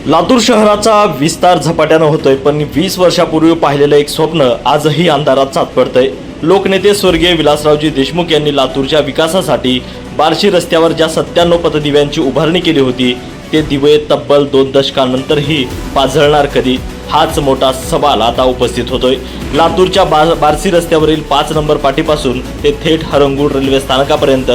लातूर शहराचा विस्तार झपाट्यानं होतोय, पण 20 वर्षापूर्वी पाहिलेलं एक स्वप्न आजही अंधारात सापडतंय। लोकनेते स्वर्गीय विलासरावजी देशमुख यांनी लातूरच्या विकासासाठी बार्शी रस्त्यावर ज्या 97 पथदिव्यांची उभारणी केली होती, ते दिवे तब्बल 2 दशकांनंतरही पाझळणार कधी, हाच मोठा सवाल आता उपस्थित होतोय। लातूरच्या बार्शी रस्त्यावरील 5 नंबर पाटीपासून ते थेट हरंगुळ रेल्वे स्थानकापर्यंत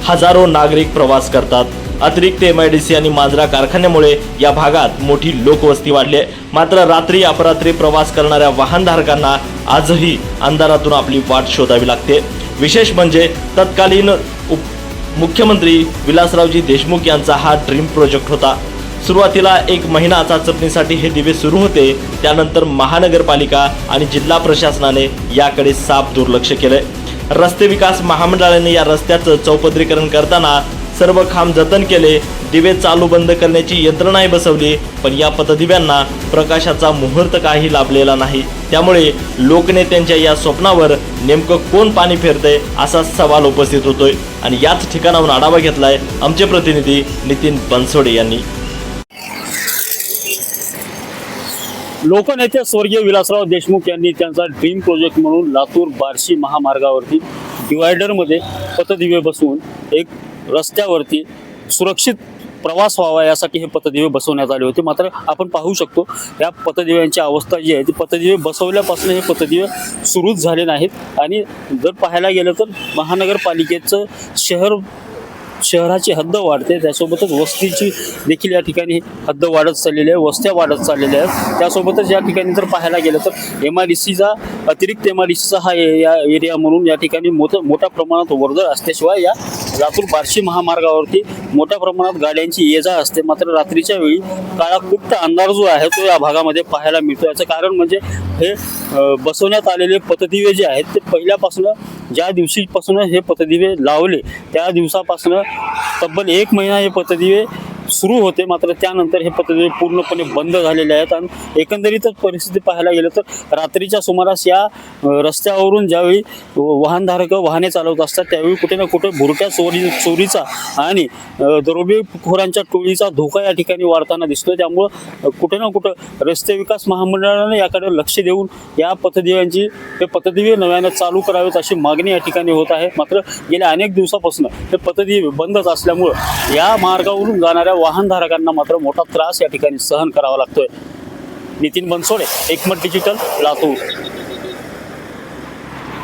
हजारो नागरिक प्रवास करतात। अतिरिक्त MIDC आणि मांजरा कारखान्यामुळे या भागात मोठी लोकवस्ती वाढली आहे। मात्र रात्री अपरात्री प्रवास करणाऱ्या वाहनधारकांना आजही अंधारातून आपली वाट शोधावी लागते। विशेष म्हणजे तत्कालीन मुख्यमंत्री विलासरावजी देशमुख यांचा हा ड्रीम प्रोजेक्ट होता। सुरुवातीला 1 महिना चाचपणीसाठी हे दिवे सुरू होते, त्यानंतर महानगरपालिका आणि जिल्हा प्रशासनाने याकडे साफ दुर्लक्ष केले। रस्ते विकास महामंडळाने या रस्त्याचं चौपदरीकरण करताना सर्व काम जतन केले, दिवे चालू बंद करण्याची यंत्रणाही बसवली, पण या पथदिव्यांना प्रकाशाचा मुहूर्त काही लाभलेला नाही। त्यामुळे लोकनेत्यांच्या या स्वप्नावर नेमकं कोण पाणी फेरतंय असा सवाल उपस्थित होतोय। आणि याच ठिकाणाहून आढावा घेतलाय आमचे प्रतिनिधी नितीन बनसोडे यांनी। लोकनेते स्वर्गीय विलासराव देशमुख यांनी त्यांचा ड्रीम प्रोजेक्ट म्हणून लातूर बार्शी महामार्गावरती डिवायडरमध्ये पथदिवे बसवून एक रस्त्यावरती सुरक्षित प्रवास व्हावा यासाठी हे पथदिवे बसवण्यात आले होते। मात्र आपण पाहू शकतो या पथदिव्यांची अवस्था जी आहे ती पथदिवे बसवल्यापासून हे पथदिवे सुरूच झाले नाहीत। आणि जर पाहायला गेलं तर महानगरपालिकेचं शहराची हद्द वाढते, त्यासोबतच वस्तीची देखील या ठिकाणी हद्द वाढत चाललेली आहे, वस्त्या वाढत चाललेल्या आहेत। त्यासोबतच या ठिकाणी जर पाहायला गेलं तर MIDCचा अतिरिक्त MIDCचा हा या एरिया म्हणून या ठिकाणी मोठ्या प्रमाणात वर्दळ असल्याशिवाय या लातूर बार्शी महामार्गावरती मोठ्या प्रमाणात गाड्यांची ये जा असते। मात्र रात्रीच्या वेळी काळाकुट्ट अंधार जो आहे तो या भागामध्ये पाहायला मिळतो। याचं कारण म्हणजे हे बसवण्यात आलेले पथदिवे जे आहेत ते पहिल्यापासून ज्या दिवशीपासून हे पथदिवे लावले त्या दिवसापासून तब्बल 1 महिना हे पथदिवे सुरू होते, मात्र त्यानंतर हे पथदिवे पूर्णपणे बंद झालेले आहेत। आणि एकंदरीतच परिस्थिती पाहायला गेलं तर रात्रीच्या सुमारास या रस्त्यावरून ज्यावेळी वाहनधारक वाहने चालवत असतात त्यावेळी कुठे ना कुठे भुरट्या चोरीचा आणि दरोडेखोरांच्या टोळीचा धोका या ठिकाणी वाढताना दिसतोय। त्यामुळं कुठे ना कुठं रस्ते विकास महामंडळाने याकडे लक्ष देऊन या हे पथदिवे नव्याने चालू करावेत अशी मागणी या ठिकाणी होत आहे। मात्र गेल्या अनेक दिवसापासून हे पथदिवे बंदच असल्यामुळं या मार्गावरून जाणाऱ्या वाहनधारकांना मात्र मोठा त्रास या ठिकाणी सहन करावा लागतोय। नितीन बनसोडे, एकमत डिजिटल, लातूर।